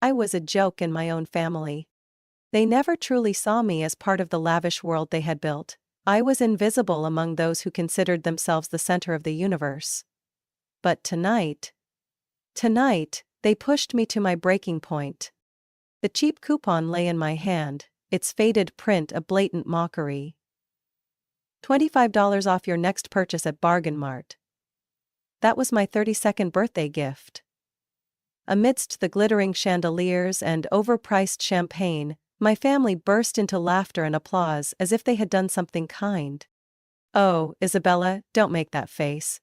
I was a joke in my own family. They never truly saw me as part of the lavish world they had built. I was invisible among those who considered themselves the center of the universe. But tonight, they pushed me to my breaking point. The cheap coupon lay in my hand, its faded print a blatant mockery. $25 off your next purchase at Bargain Mart. That was my 32nd birthday gift. Amidst the glittering chandeliers and overpriced champagne, my family burst into laughter and applause as if they had done something kind. "Oh, Isabella, don't make that face."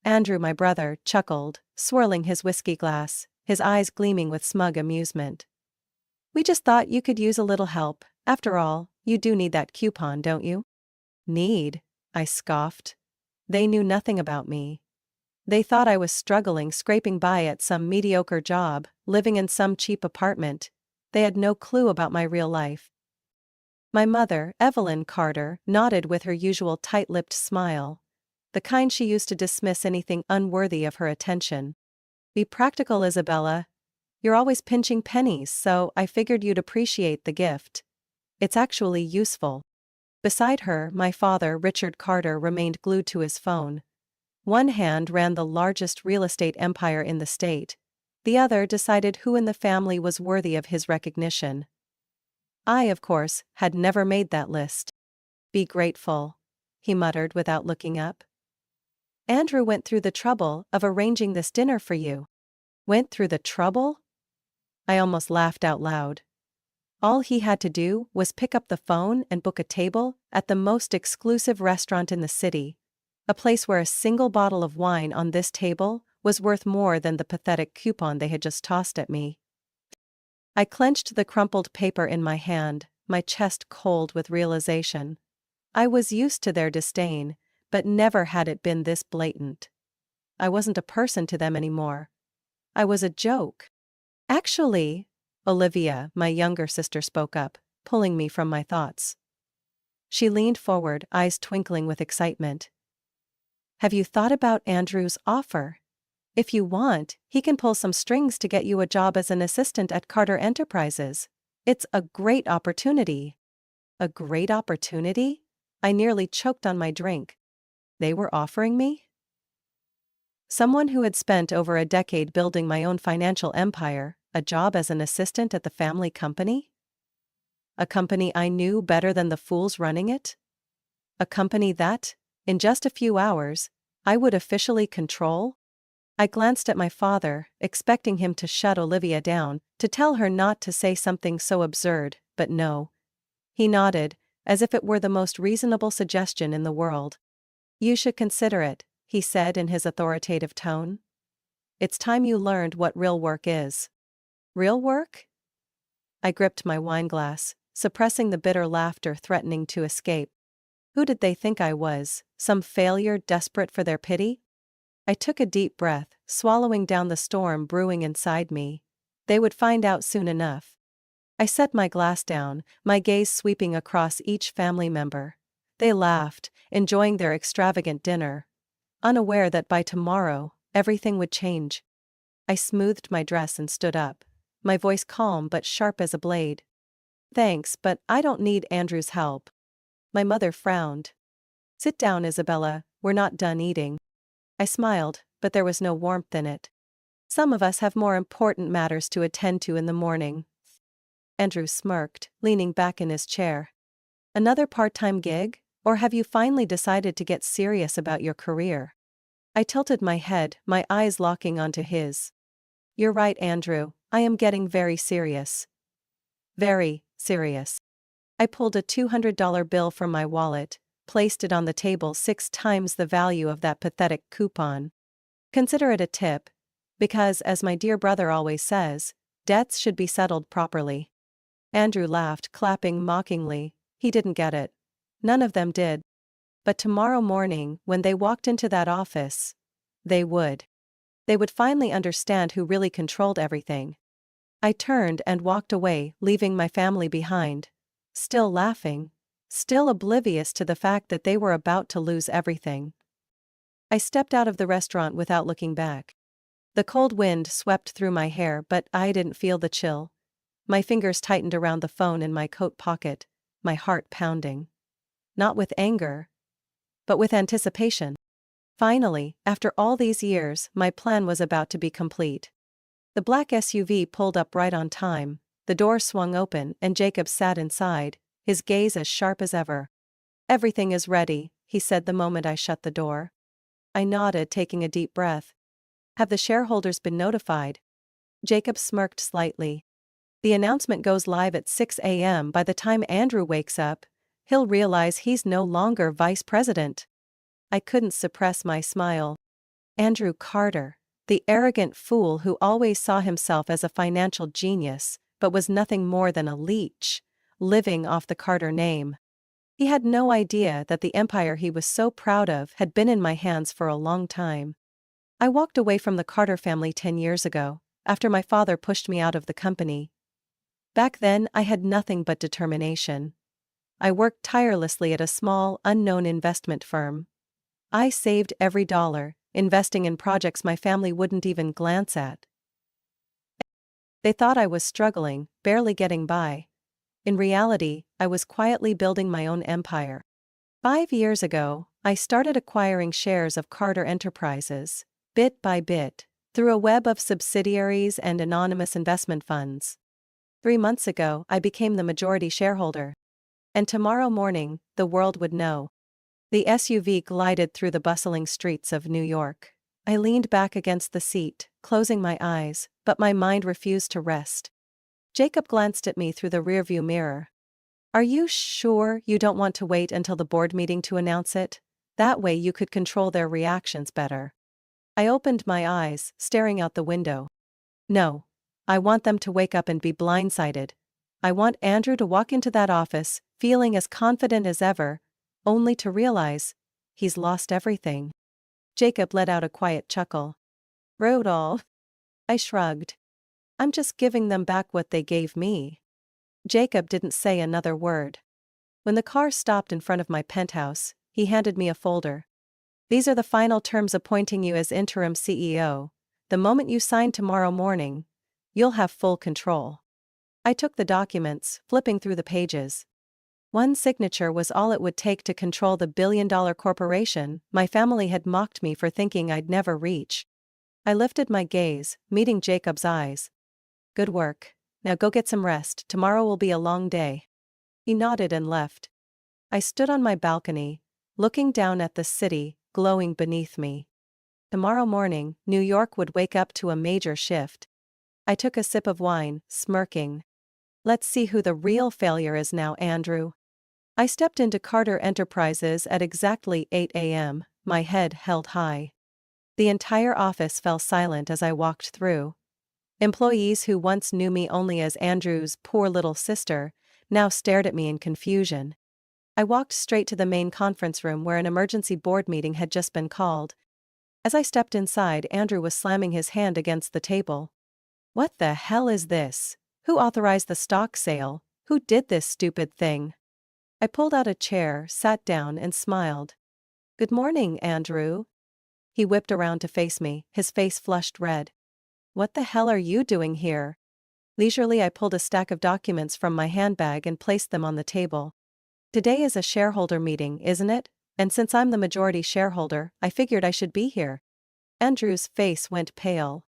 Andrew, my brother, chuckled, swirling his whiskey glass, his eyes gleaming with smug amusement. "We just thought you could use a little help. After all, you do need that coupon, don't you?" "Need?" I scoffed. They knew nothing about me. They thought I was struggling, scraping by at some mediocre job, living in some cheap apartment. They had no clue about my real life. My mother, Evelyn Carter, nodded with her usual tight-lipped smile, the kind she used to dismiss anything unworthy of her attention. "Be practical, Isabella. You're always pinching pennies, so I figured you'd appreciate the gift. It's actually useful." Beside her, my father, Richard Carter, remained glued to his phone. One hand ran the largest real estate empire in the state. The other decided who in the family was worthy of his recognition. I, of course, had never made that list. "Be grateful," he muttered without looking up. "Andrew went through the trouble of arranging this dinner for you." "Went through the trouble?" I almost laughed out loud. All he had to do was pick up the phone and book a table at the most exclusive restaurant in the city, a place where a single bottle of wine on this table was worth more than the pathetic coupon they had just tossed at me. I clenched the crumpled paper in my hand, my chest cold with realization. I was used to their disdain, but never had it been this blatant. I wasn't a person to them anymore. I was a joke. "Actually," Olivia, my younger sister, spoke up, pulling me from my thoughts. She leaned forward, eyes twinkling with excitement. "Have you thought about Andrew's offer? If you want, he can pull some strings to get you a job as an assistant at Carter Enterprises. It's a great opportunity." A great opportunity? I nearly choked on my drink. They were offering me? Someone who had spent over a decade building my own financial empire, a job as an assistant at the family company? A company I knew better than the fools running it? A company that, in just a few hours, I would officially control? I glanced at my father, expecting him to shut Olivia down, to tell her not to say something so absurd, but no. He nodded, as if it were the most reasonable suggestion in the world. "You should consider it," he said in his authoritative tone. "It's time you learned what real work is." "Real work?" I gripped my wineglass, suppressing the bitter laughter threatening to escape. Who did they think I was, some failure desperate for their pity? I took a deep breath, swallowing down the storm brewing inside me. They would find out soon enough. I set my glass down, my gaze sweeping across each family member. They laughed, enjoying their extravagant dinner, unaware that by tomorrow, everything would change. I smoothed my dress and stood up, my voice calm but sharp as a blade. "Thanks, but I don't need Andrew's help." My mother frowned. "Sit down, Isabella, we're not done eating." I smiled, but there was no warmth in it. "Some of us have more important matters to attend to in the morning." Andrew smirked, leaning back in his chair. "Another part-time gig, or have you finally decided to get serious about your career?" I tilted my head, my eyes locking onto his. "You're right, Andrew, I am getting very serious." "Very serious." I pulled a $200 bill from my wallet, placed it on the table 6 times the value of that pathetic coupon. "Consider it a tip, because, as my dear brother always says, debts should be settled properly." Andrew laughed, clapping mockingly. He didn't get it. None of them did. But tomorrow morning, when they walked into that office, they would. They would finally understand who really controlled everything. I turned and walked away, leaving my family behind. Still laughing. Still oblivious to the fact that they were about to lose everything. I stepped out of the restaurant without looking back. The cold wind swept through my hair, but I didn't feel the chill. My fingers tightened around the phone in my coat pocket, my heart pounding. Not with anger, but with anticipation. Finally, after all these years, my plan was about to be complete. The black SUV pulled up right on time, the door swung open and Jacob sat inside, his gaze as sharp as ever. "Everything is ready," he said the moment I shut the door. I nodded, taking a deep breath. "Have the shareholders been notified?" Jacob smirked slightly. "The announcement goes live at 6 a.m. By the time Andrew wakes up, he'll realize he's no longer vice president." I couldn't suppress my smile. Andrew Carter, the arrogant fool who always saw himself as a financial genius, but was nothing more than a leech, living off the Carter name. He had no idea that the empire he was so proud of had been in my hands for a long time. I walked away from the Carter family 10 years ago, after my father pushed me out of the company. Back then, I had nothing but determination. I worked tirelessly at a small, unknown investment firm. I saved every dollar, investing in projects my family wouldn't even glance at. They thought I was struggling, barely getting by. In reality, I was quietly building my own empire. 5 years ago, I started acquiring shares of Carter Enterprises, bit by bit, through a web of subsidiaries and anonymous investment funds. 3 months ago, I became the majority shareholder. And tomorrow morning, the world would know. The SUV glided through the bustling streets of New York. I leaned back against the seat, closing my eyes, but my mind refused to rest. Jacob glanced at me through the rearview mirror. "Are you sure you don't want to wait until the board meeting to announce it? That way you could control their reactions better." I opened my eyes, staring out the window. "No. I want them to wake up and be blindsided. I want Andrew to walk into that office, feeling as confident as ever, only to realize he's lost everything." Jacob let out a quiet chuckle. "Rodolph." I shrugged. "I'm just giving them back what they gave me." Jacob didn't say another word. When the car stopped in front of my penthouse, he handed me a folder. "These are the final terms appointing you as interim CEO. The moment you sign tomorrow morning, you'll have full control." I took the documents, flipping through the pages. One signature was all it would take to control the billion-dollar corporation my family had mocked me for thinking I'd never reach. I lifted my gaze, meeting Jacob's eyes. "Good work. Now go get some rest, tomorrow will be a long day." He nodded and left. I stood on my balcony, looking down at the city, glowing beneath me. Tomorrow morning, New York would wake up to a major shift. I took a sip of wine, smirking. "Let's see who the real failure is now, Andrew." I stepped into Carter Enterprises at exactly 8 a.m., my head held high. The entire office fell silent as I walked through. Employees who once knew me only as Andrew's poor little sister, now stared at me in confusion. I walked straight to the main conference room where an emergency board meeting had just been called. As I stepped inside, Andrew was slamming his hand against the table. "What the hell is this? Who authorized the stock sale? Who did this stupid thing?" I pulled out a chair, sat down and smiled. "Good morning, Andrew." He whipped around to face me, his face flushed red. "What the hell are you doing here?" Leisurely I pulled a stack of documents from my handbag and placed them on the table. "Today is a shareholder meeting, isn't it? And since I'm the majority shareholder, I figured I should be here." Andrew's face went pale.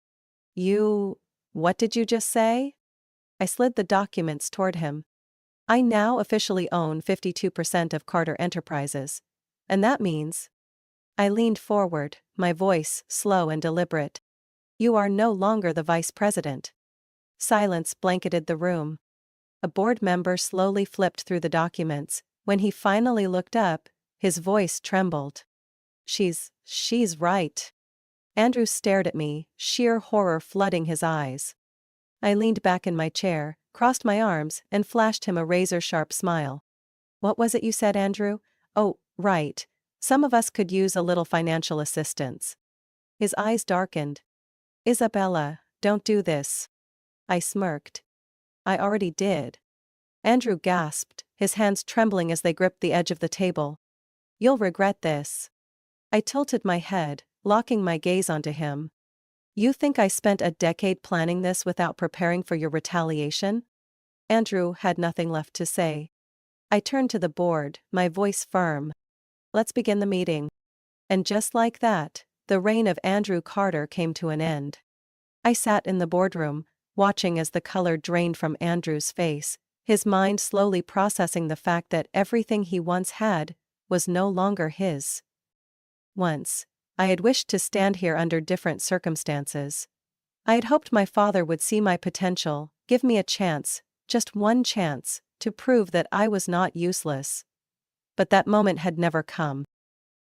What did you just say?" I slid the documents toward him. "I now officially own 52% of Carter Enterprises. And that means—" I leaned forward, my voice slow and deliberate. "You are no longer the vice president." Silence blanketed the room. A board member slowly flipped through the documents. When he finally looked up, his voice trembled. She's right." Andrew stared at me, sheer horror flooding his eyes. I leaned back in my chair, crossed my arms, and flashed him a razor-sharp smile. "What was it you said, Andrew? Oh, right. Some of us could use a little financial assistance." His eyes darkened. "Isabella, don't do this." I smirked. "I already did." Andrew gasped, his hands trembling as they gripped the edge of the table. "You'll regret this." I tilted my head, locking my gaze onto him. You think I spent a decade planning this without preparing for your retaliation? Andrew had nothing left to say. I turned to the board, my voice firm. Let's begin the meeting. And just like that, the reign of Andrew Carter came to an end. I sat in the boardroom, watching as the color drained from Andrew's face, his mind slowly processing the fact that everything he once had was no longer his. Once, I had wished to stand here under different circumstances. I had hoped my father would see my potential, give me a chance, just one chance, to prove that I was not useless. But that moment had never come.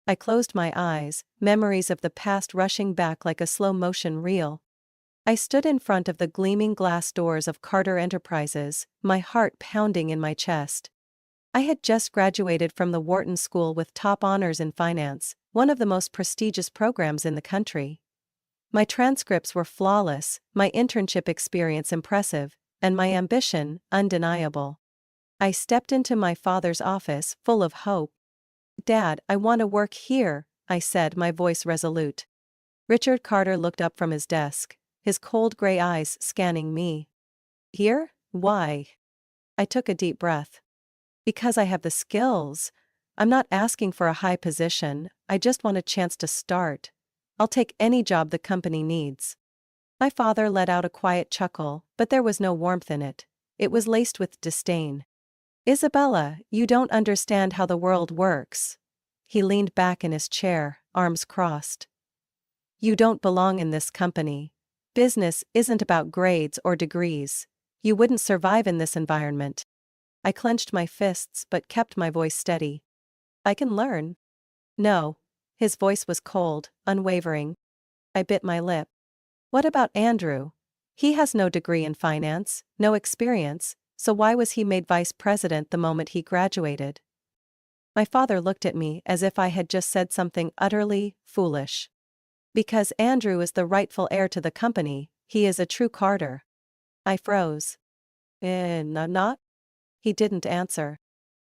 I closed my eyes, memories of the past rushing back like a slow-motion reel. I stood in front of the gleaming glass doors of Carter Enterprises, my heart pounding in my chest. I had just graduated from the Wharton School with top honors in finance, one of the most prestigious programs in the country. My transcripts were flawless, my internship experience impressive, and my ambition undeniable. I stepped into my father's office, full of hope. "Dad, I want to work here," I said, my voice resolute. Richard Carter looked up from his desk, his cold gray eyes scanning me. "Here? Why?" I took a deep breath. "Because I have the skills. I'm not asking for a high position, I just want a chance to start. I'll take any job the company needs." My father let out a quiet chuckle, but there was no warmth in it. It was laced with disdain. "Isabella, you don't understand how the world works." He leaned back in his chair, arms crossed. "You don't belong in this company. Business isn't about grades or degrees. You wouldn't survive in this environment." I clenched my fists but kept my voice steady. "I can learn." "No." His voice was cold, unwavering. I bit my lip. "What about Andrew? He has no degree in finance, no experience, so why was he made vice president the moment he graduated?" My father looked at me as if I had just said something utterly foolish. "Because Andrew is the rightful heir to the company, he is a true Carter." I froze. Not?" He didn't answer.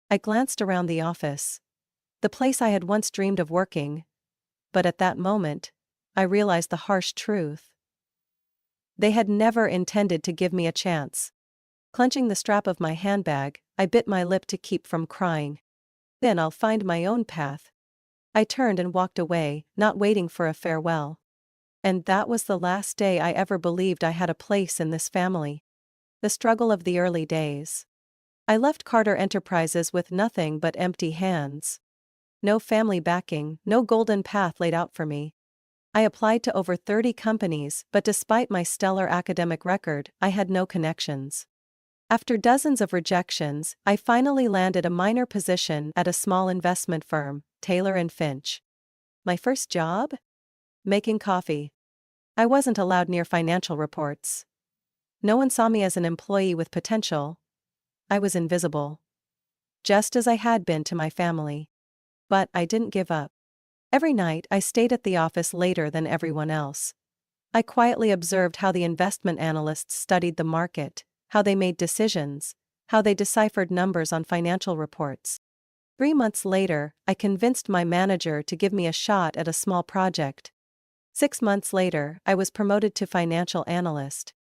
I glanced around the office. The place I had once dreamed of working. But at that moment, I realized the harsh truth. They had never intended to give me a chance. Clenching the strap of my handbag, I bit my lip to keep from crying. "Then I'll find my own path." I turned and walked away, not waiting for a farewell. And that was the last day I ever believed I had a place in this family. The struggle of the early days. I left Carter Enterprises with nothing but empty hands. No family backing, no golden path laid out for me. I applied to over 30 companies, but despite my stellar academic record, I had no connections. After dozens of rejections, I finally landed a minor position at a small investment firm, Taylor & Finch. My first job? Making coffee. I wasn't allowed near financial reports. No one saw me as an employee with potential. I was invisible. Just as I had been to my family. But I didn't give up. Every night I stayed at the office later than everyone else. I quietly observed how the investment analysts studied the market, how they made decisions, how they deciphered numbers on financial reports. 3 months later, I convinced my manager to give me a shot at a small project. 6 months later, I was promoted to financial analyst.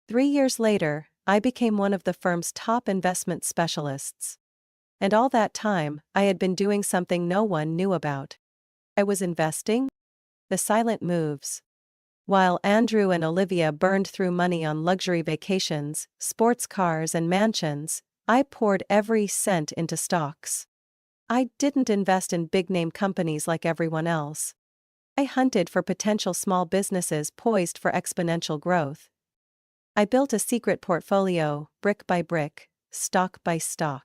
3 years later, I became one of the firm's top investment specialists. And all that time, I had been doing something no one knew about. I was investing? The silent moves. While Andrew and Olivia burned through money on luxury vacations, sports cars and mansions, I poured every cent into stocks. I didn't invest in big-name companies like everyone else. I hunted for potential small businesses poised for exponential growth. I built a secret portfolio, brick by brick, stock by stock.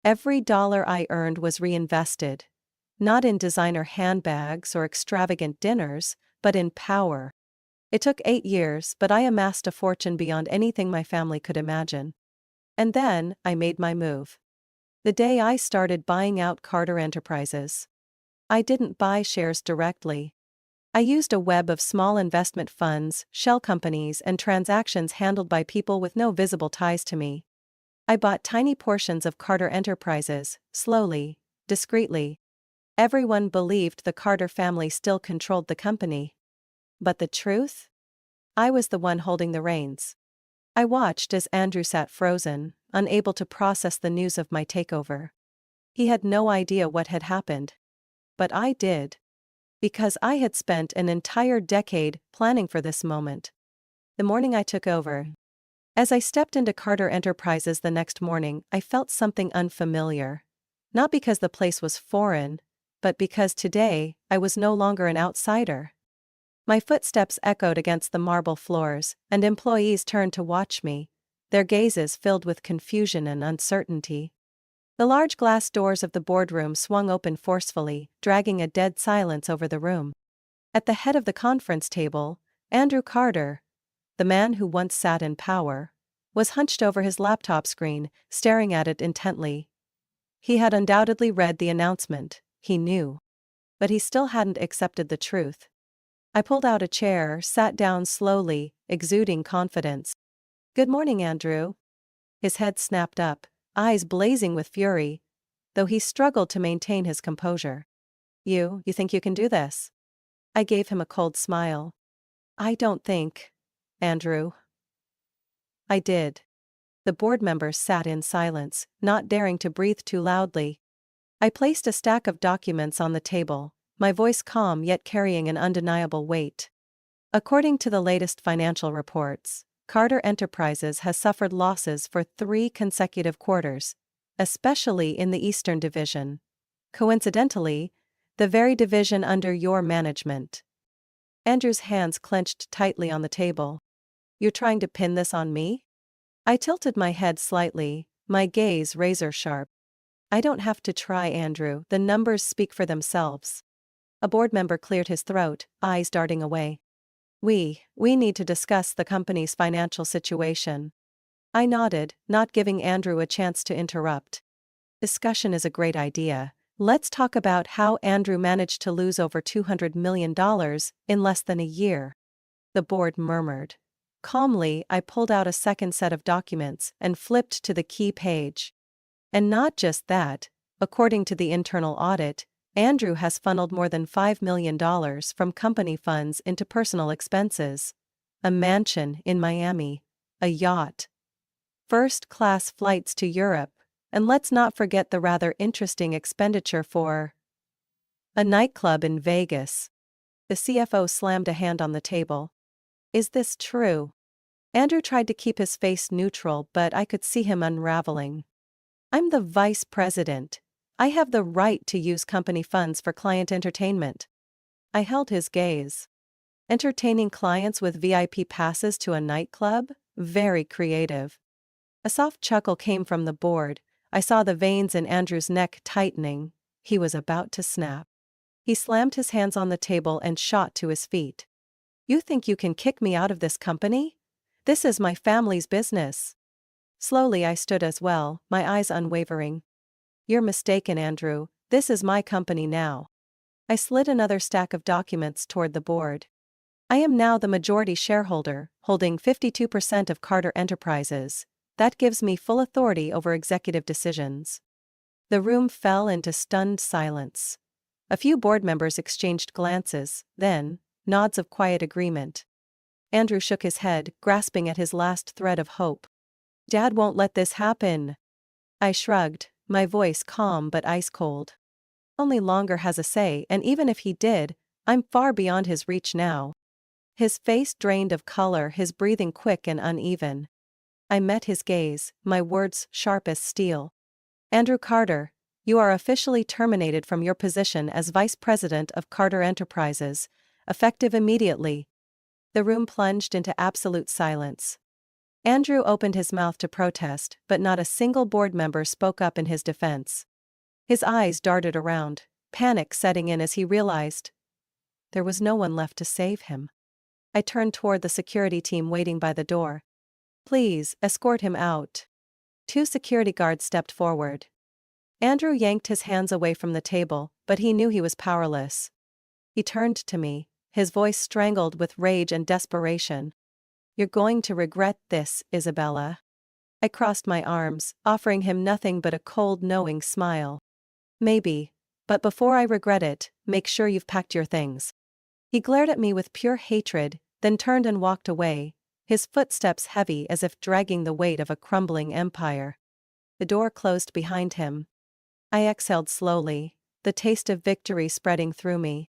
Every dollar I earned was reinvested. Not in designer handbags or extravagant dinners, but in power. It took 8 years, but I amassed a fortune beyond anything my family could imagine. And then, I made my move. The day I started buying out Carter Enterprises. I didn't buy shares directly. I used a web of small investment funds, shell companies, and transactions handled by people with no visible ties to me. I bought tiny portions of Carter Enterprises, slowly, discreetly. Everyone believed the Carter family still controlled the company. But the truth? I was the one holding the reins. I watched as Andrew sat frozen, unable to process the news of my takeover. He had no idea what had happened. But I did. Because I had spent an entire decade planning for this moment. The morning I took over. As I stepped into Carter Enterprises the next morning, I felt something unfamiliar. Not because the place was foreign, but because today, I was no longer an outsider. My footsteps echoed against the marble floors, and employees turned to watch me, their gazes filled with confusion and uncertainty. The large glass doors of the boardroom swung open forcefully, dragging a dead silence over the room. At the head of the conference table, Andrew Carter, the man who once sat in power, was hunched over his laptop screen, staring at it intently. He had undoubtedly read the announcement, he knew. But he still hadn't accepted the truth. I pulled out a chair, sat down slowly, exuding confidence. "Good morning, Andrew." His head snapped up, eyes blazing with fury, though he struggled to maintain his composure. You think you can do this?" I gave him a cold smile. "I don't think, Andrew." I did. The board members sat in silence, not daring to breathe too loudly. I placed a stack of documents on the table, my voice calm yet carrying an undeniable weight. According to the latest financial reports, Carter Enterprises has suffered losses for 3 consecutive quarters, especially in the Eastern Division. Coincidentally, the very division under your management. Andrew's hands clenched tightly on the table. "You're trying to pin this on me?" I tilted my head slightly, my gaze razor-sharp. "I don't have to try, Andrew, the numbers speak for themselves." A board member cleared his throat, eyes darting away. We need to discuss the company's financial situation." I nodded, not giving Andrew a chance to interrupt. "Discussion is a great idea. Let's talk about how Andrew managed to lose over $200 million in less than a year." The board murmured. Calmly, I pulled out a second set of documents and flipped to the key page. And not just that, according to the internal audit, Andrew has funneled more than $5 million from company funds into personal expenses. A mansion in Miami, a yacht, first-class flights to Europe, and let's not forget the rather interesting expenditure for a nightclub in Vegas. The CFO slammed a hand on the table. "Is this true?" Andrew tried to keep his face neutral, but I could see him unraveling. "I'm the vice president. I have the right to use company funds for client entertainment." I held his gaze. Entertaining clients with VIP passes to a nightclub? Very creative. A soft chuckle came from the board. I saw the veins in Andrew's neck tightening. He was about to snap. He slammed his hands on the table and shot to his feet. "You think you can kick me out of this company? This is my family's business." Slowly I stood as well, my eyes unwavering. "You're mistaken, Andrew. This is my company now." I slid another stack of documents toward the board. "I am now the majority shareholder, holding 52% of Carter Enterprises. That gives me full authority over executive decisions." The room fell into stunned silence. A few board members exchanged glances, then, nods of quiet agreement. Andrew shook his head, grasping at his last thread of hope. "Dad won't let this happen." I shrugged, my voice calm but ice-cold. "Only longer has a say, and even if he did, I'm far beyond his reach now." His face drained of color, his breathing quick and uneven. I met his gaze, my words sharp as steel. "Andrew Carter, you are officially terminated from your position as Vice President of Carter Enterprises, effective immediately." The room plunged into absolute silence. Andrew opened his mouth to protest, but not a single board member spoke up in his defense. His eyes darted around, panic setting in as he realized there was no one left to save him. I turned toward the security team waiting by the door. "Please, escort him out." 2 security guards stepped forward. Andrew yanked his hands away from the table, but he knew he was powerless. He turned to me, his voice strangled with rage and desperation. "You're going to regret this, Isabella." I crossed my arms, offering him nothing but a cold, knowing smile. "Maybe, but before I regret it, make sure you've packed your things." He glared at me with pure hatred, then turned and walked away, his footsteps heavy as if dragging the weight of a crumbling empire. The door closed behind him. I exhaled slowly, the taste of victory spreading through me.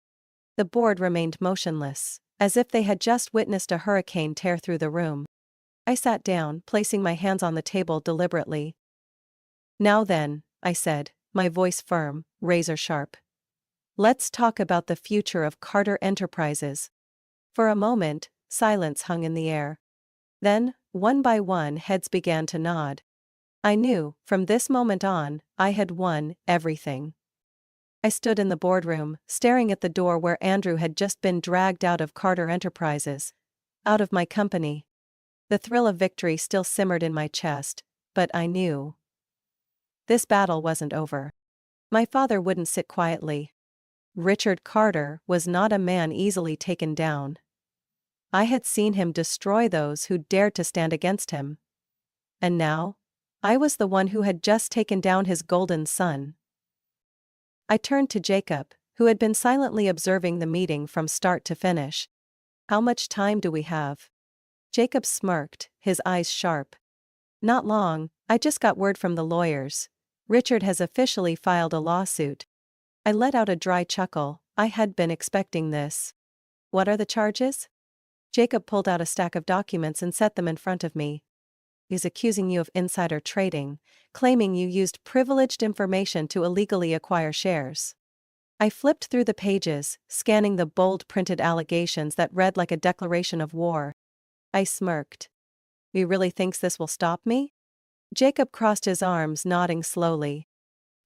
The board remained motionless, as if they had just witnessed a hurricane tear through the room. I sat down, placing my hands on the table deliberately. "Now then," I said, my voice firm, razor sharp. "Let's talk about the future of Carter Enterprises." For a moment, silence hung in the air. Then, one by one, heads began to nod. I knew, from this moment on, I had won everything. I stood in the boardroom, staring at the door where Andrew had just been dragged out of Carter Enterprises. Out of my company. The thrill of victory still simmered in my chest, but I knew this battle wasn't over. My father wouldn't sit quietly. Richard Carter was not a man easily taken down. I had seen him destroy those who dared to stand against him. And now, I was the one who had just taken down his golden son. I turned to Jacob, who had been silently observing the meeting from start to finish. "How much time do we have?" Jacob smirked, his eyes sharp. "Not long, I just got word from the lawyers. Richard has officially filed a lawsuit." I let out a dry chuckle. I had been expecting this. "What are the charges?" Jacob pulled out a stack of documents and set them in front of me. "He's accusing you of insider trading, claiming you used privileged information to illegally acquire shares." I flipped through the pages, scanning the bold printed allegations that read like a declaration of war. I smirked. "He really thinks this will stop me?" Jacob crossed his arms, nodding slowly.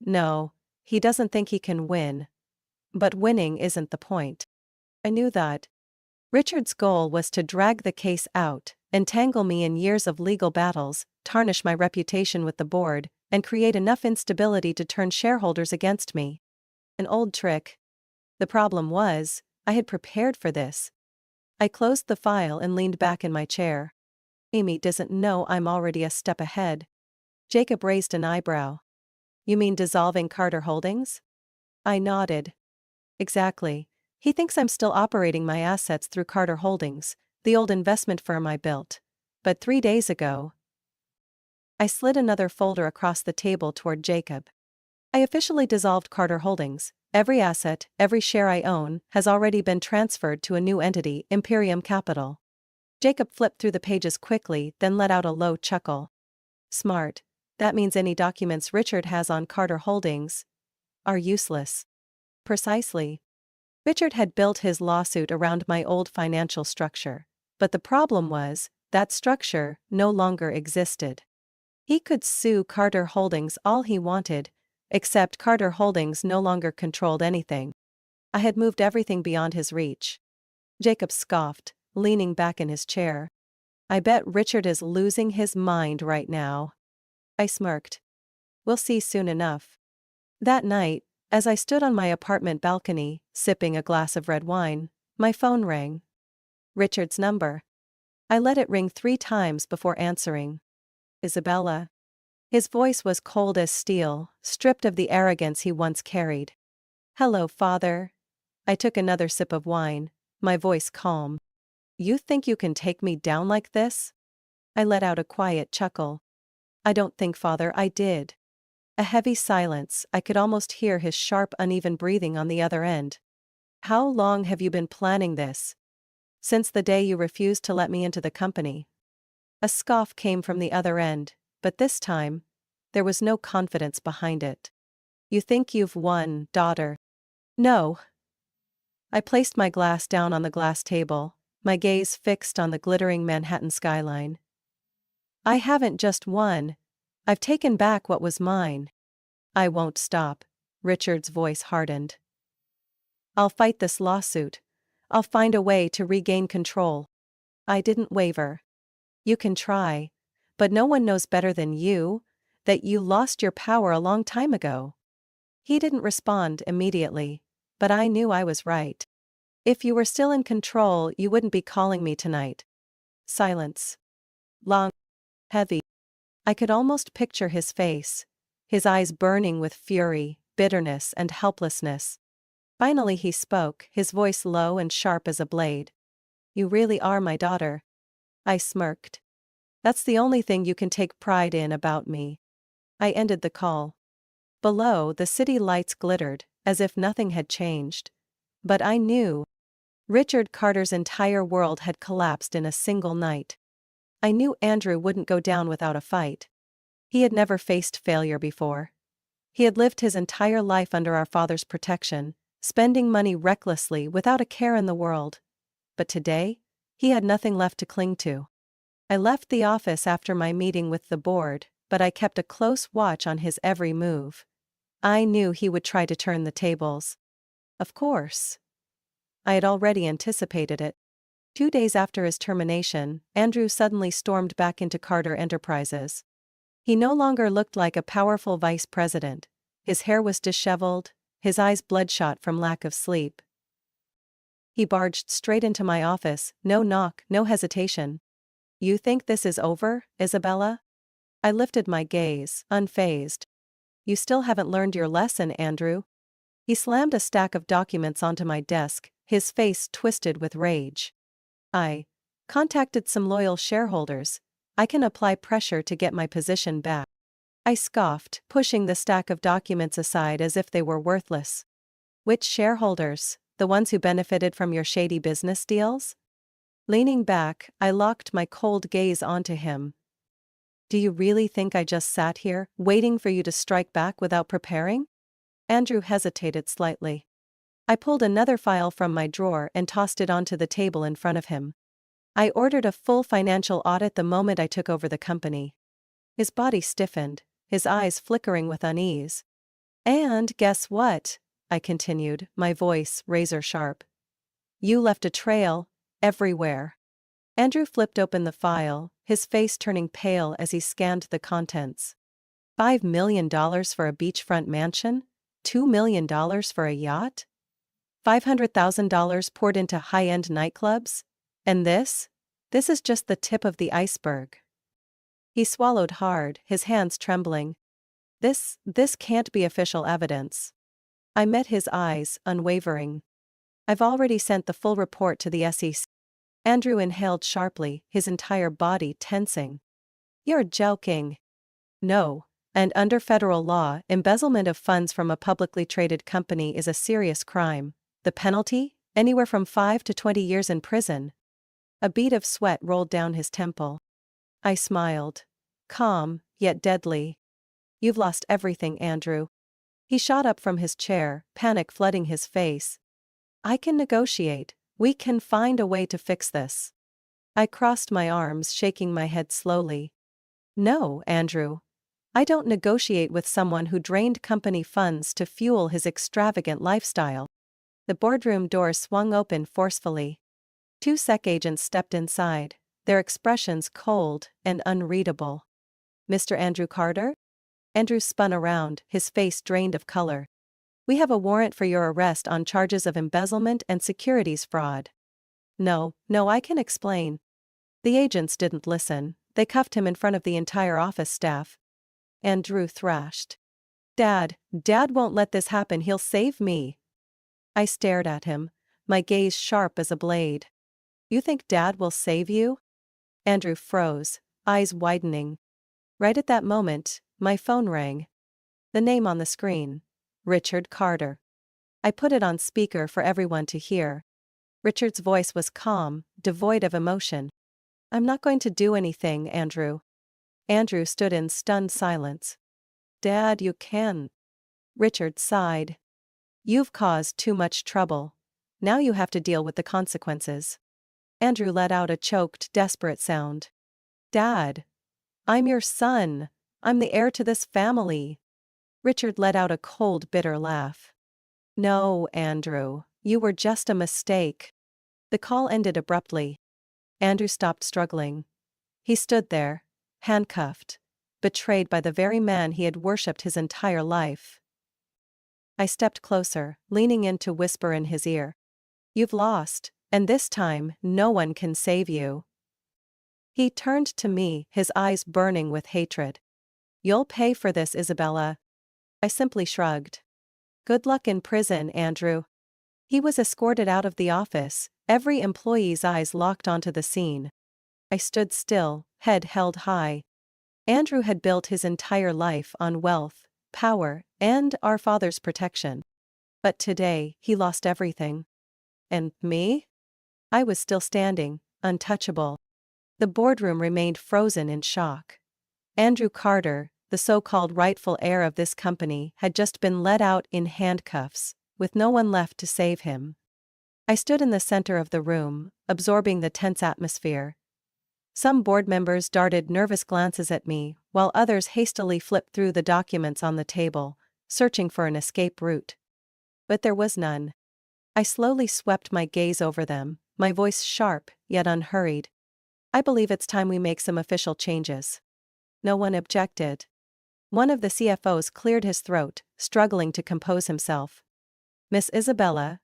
"No, he doesn't think he can win. But winning isn't the point." I knew that. Richard's goal was to drag the case out, entangle me in years of legal battles, tarnish my reputation with the board, and create enough instability to turn shareholders against me. An old trick. The problem was, I had prepared for this. I closed the file and leaned back in my chair. "Amy doesn't know I'm already a step ahead." Jacob raised an eyebrow. "You mean dissolving Carter Holdings?" I nodded. "Exactly. He thinks I'm still operating my assets through Carter Holdings, the old investment firm I built. But 3 days ago..." I slid another folder across the table toward Jacob. "I officially dissolved Carter Holdings. Every asset, every share I own, has already been transferred to a new entity, Imperium Capital." Jacob flipped through the pages quickly, then let out a low chuckle. "Smart. That means any documents Richard has on Carter Holdings are useless." Precisely. Richard had built his lawsuit around my old financial structure, but the problem was, that structure no longer existed. He could sue Carter Holdings all he wanted, except Carter Holdings no longer controlled anything. I had moved everything beyond his reach. Jacob scoffed, leaning back in his chair. "I bet Richard is losing his mind right now." I smirked. "We'll see soon enough." That night, as I stood on my apartment balcony, sipping a glass of red wine, my phone rang. Richard's number. I let it ring 3 times before answering. "Isabella." His voice was cold as steel, stripped of the arrogance he once carried. "Hello, father." I took another sip of wine, my voice calm. "You think you can take me down like this?" I let out a quiet chuckle. "I don't think, father, I did." A heavy silence. I could almost hear his sharp, uneven breathing on the other end. "How long have you been planning this?" "Since the day you refused to let me into the company." A scoff came from the other end, but this time, there was no confidence behind it. "You think you've won, daughter?" "No." I placed my glass down on the glass table, my gaze fixed on the glittering Manhattan skyline. "I haven't just won. I've taken back what was mine." "I won't stop." Richard's voice hardened. "I'll fight this lawsuit. I'll find a way to regain control." I didn't waver. "You can try. But no one knows better than you that you lost your power a long time ago." He didn't respond immediately, but I knew I was right. "If you were still in control, you wouldn't be calling me tonight." Silence. Long. Heavy. I could almost picture his face, his eyes burning with fury, bitterness, and helplessness. Finally he spoke, his voice low and sharp as a blade. You really are my daughter. I smirked. That's the only thing you can take pride in about me. I ended the call. Below, the city lights glittered, as if nothing had changed. But I knew. Richard Carter's entire world had collapsed in a single night. I knew Andrew wouldn't go down without a fight. He had never faced failure before. He had lived his entire life under our father's protection, spending money recklessly without a care in the world. But today, he had nothing left to cling to. I left the office after my meeting with the board, but I kept a close watch on his every move. I knew he would try to turn the tables. Of course. I had already anticipated it. 2 days after his termination, Andrew suddenly stormed back into Carter Enterprises. He no longer looked like a powerful vice president. His hair was disheveled, his eyes bloodshot from lack of sleep. He barged straight into my office, no knock, no hesitation. You think this is over, Isabella? I lifted my gaze, unfazed. You still haven't learned your lesson, Andrew. He slammed a stack of documents onto my desk, his face twisted with rage. I contacted some loyal shareholders. I can apply pressure to get my position back. I scoffed, pushing the stack of documents aside as if they were worthless. Which shareholders? The ones who benefited from your shady business deals? Leaning back, I locked my cold gaze onto him. Do you really think I just sat here, waiting for you to strike back without preparing? Andrew hesitated slightly. I pulled another file from my drawer and tossed it onto the table in front of him. I ordered a full financial audit the moment I took over the company. His body stiffened, his eyes flickering with unease. And guess what? I continued, my voice razor sharp. You left a trail, everywhere. Andrew flipped open the file, his face turning pale as he scanned the contents. $5 million for a beachfront mansion? $2 million for a yacht? $500,000 poured into high-end nightclubs? And this? This is just the tip of the iceberg. He swallowed hard, his hands trembling. This can't be official evidence. I met his eyes, unwavering. I've already sent the full report to the SEC. Andrew inhaled sharply, his entire body tensing. You're joking. No. And under federal law, embezzlement of funds from a publicly traded company is a serious crime. The penalty? Anywhere from 5 to 20 years in prison. A bead of sweat rolled down his temple. I smiled. Calm, yet deadly. You've lost everything, Andrew. He shot up from his chair, panic flooding his face. I can negotiate. We can find a way to fix this. I crossed my arms, shaking my head slowly. No, Andrew. I don't negotiate with someone who drained company funds to fuel his extravagant lifestyle. The boardroom door swung open forcefully. 2 SEC agents stepped inside, their expressions cold and unreadable. Mr. Andrew Carter? Andrew spun around, his face drained of color. We have a warrant for your arrest on charges of embezzlement and securities fraud. No, I can explain. The agents didn't listen. They cuffed him in front of the entire office staff. Andrew thrashed. Dad won't let this happen, he'll save me. I stared at him, my gaze sharp as a blade. You think Dad will save you? Andrew froze, eyes widening. Right at that moment, my phone rang. The name on the screen. Richard Carter. I put it on speaker for everyone to hear. Richard's voice was calm, devoid of emotion. I'm not going to do anything, Andrew. Andrew stood in stunned silence. Dad, you can. Richard sighed. You've caused too much trouble. Now you have to deal with the consequences. Andrew let out a choked, desperate sound. Dad. I'm your son. I'm the heir to this family. Richard let out a cold, bitter laugh. No, Andrew, you were just a mistake. The call ended abruptly. Andrew stopped struggling. He stood there, handcuffed, betrayed by the very man he had worshipped his entire life. I stepped closer, leaning in to whisper in his ear. You've lost, and this time, no one can save you. He turned to me, his eyes burning with hatred. You'll pay for this, Isabella. I simply shrugged. Good luck in prison, Andrew. He was escorted out of the office, every employee's eyes locked onto the scene. I stood still, head held high. Andrew had built his entire life on wealth, power, and our father's protection. But today, he lost everything. And me? I was still standing, untouchable. The boardroom remained frozen in shock. Andrew Carter, the so-called rightful heir of this company, had just been let out in handcuffs, with no one left to save him. I stood in the center of the room, absorbing the tense atmosphere. Some board members darted nervous glances at me, while others hastily flipped through the documents on the table, searching for an escape route. But there was none. I slowly swept my gaze over them, my voice sharp, yet unhurried. I believe it's time we make some official changes. No one objected. One of the CFOs cleared his throat, struggling to compose himself. Miss Isabella,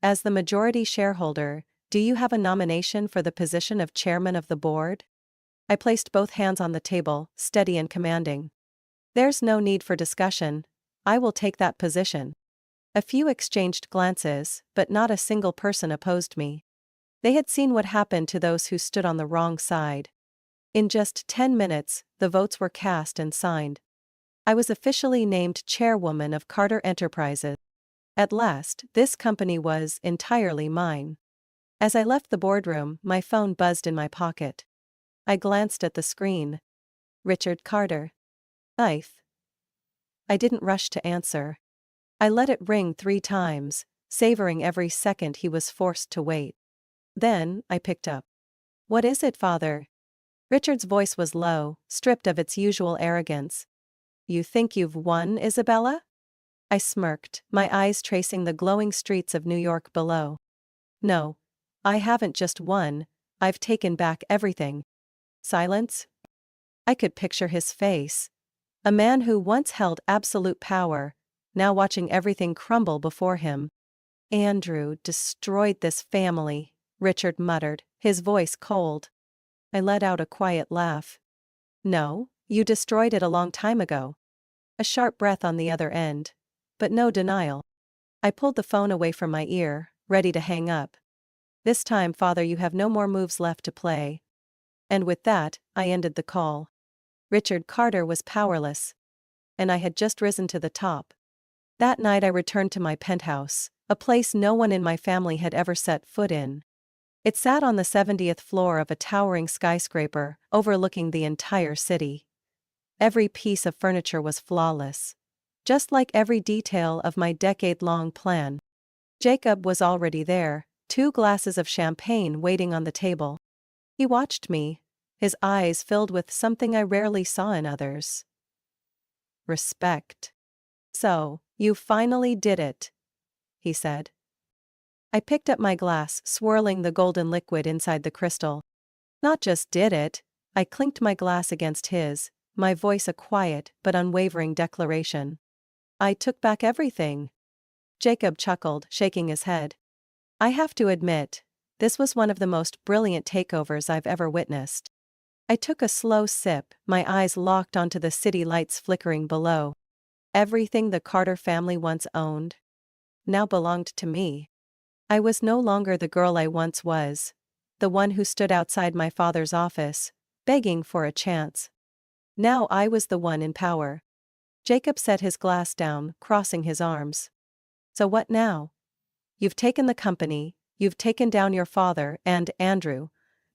as the majority shareholder, do you have a nomination for the position of chairman of the board? I placed both hands on the table, steady and commanding. There's no need for discussion. I will take that position. A few exchanged glances, but not a single person opposed me. They had seen what happened to those who stood on the wrong side. In just 10 minutes, the votes were cast and signed. I was officially named chairwoman of Carter Enterprises. At last, this company was entirely mine. As I left the boardroom, my phone buzzed in my pocket. I glanced at the screen. Richard Carter. I didn't rush to answer. I let it ring 3 times, savoring every second he was forced to wait. Then, I picked up. What is it, Father? Richard's voice was low, stripped of its usual arrogance. You think you've won, Isabella? I smirked, my eyes tracing the glowing streets of New York below. No. I haven't just won, I've taken back everything. Silence? I could picture his face. A man who once held absolute power, now watching everything crumble before him. Andrew destroyed this family, Richard muttered, his voice cold. I let out a quiet laugh. No, you destroyed it a long time ago. A sharp breath on the other end. But no denial. I pulled the phone away from my ear, ready to hang up. This time, Father, you have no more moves left to play. And with that, I ended the call. Richard Carter was powerless. And I had just risen to the top. That night I returned to my penthouse, a place no one in my family had ever set foot in. It sat on the 70th floor of a towering skyscraper, overlooking the entire city. Every piece of furniture was flawless. Just like every detail of my decade-long plan. Jacob was already there, 2 glasses of champagne waiting on the table. He watched me, his eyes filled with something I rarely saw in others. Respect. So, you finally did it, he said. I picked up my glass, swirling the golden liquid inside the crystal. Not just did it, I clinked my glass against his, my voice a quiet but unwavering declaration. I took back everything. Jacob chuckled, shaking his head. I have to admit, this was one of the most brilliant takeovers I've ever witnessed. I took a slow sip, my eyes locked onto the city lights flickering below. Everything the Carter family once owned now belonged to me. I was no longer the girl I once was, the one who stood outside my father's office, begging for a chance. Now I was the one in power. Jacob set his glass down, crossing his arms. So what now? You've taken the company, you've taken down your father and Andrew.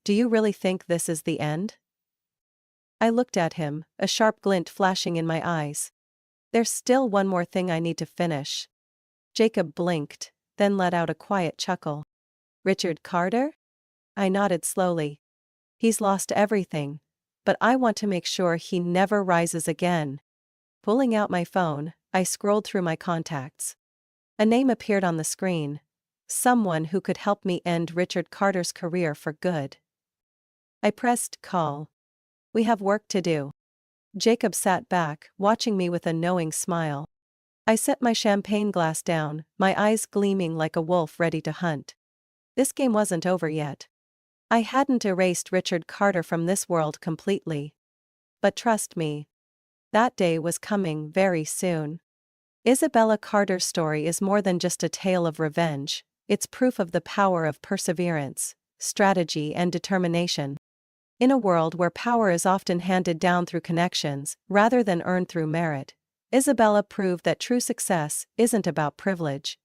Do you really think this is the end? I looked at him, a sharp glint flashing in my eyes. There's still one more thing I need to finish. Jacob blinked, then let out a quiet chuckle. Richard Carter? I nodded slowly. He's lost everything, but I want to make sure he never rises again. Pulling out my phone, I scrolled through my contacts. A name appeared on the screen. Someone who could help me end Richard Carter's career for good. I pressed call. We have work to do. Jacob sat back, watching me with a knowing smile. I set my champagne glass down, my eyes gleaming like a wolf ready to hunt. This game wasn't over yet. I hadn't erased Richard Carter from this world completely. But trust me, that day was coming very soon. Isabella Carter's story is more than just a tale of revenge, it's proof of the power of perseverance, strategy, and determination. In a world where power is often handed down through connections rather than earned through merit, Isabella proved that true success isn't about privilege.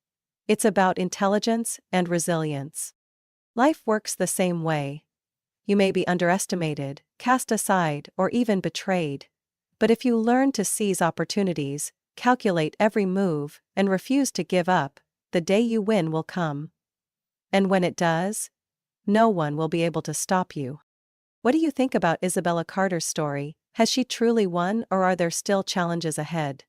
It's about intelligence and resilience. Life works the same way. You may be underestimated, cast aside, or even betrayed. But if you learn to seize opportunities, calculate every move, and refuse to give up, the day you win will come. And when it does, no one will be able to stop you. What do you think about Isabella Carter's story? Has she truly won, or are there still challenges ahead?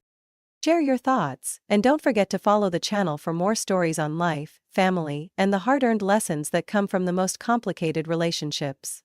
Share your thoughts, and don't forget to follow the channel for more stories on life, family, and the hard-earned lessons that come from the most complicated relationships.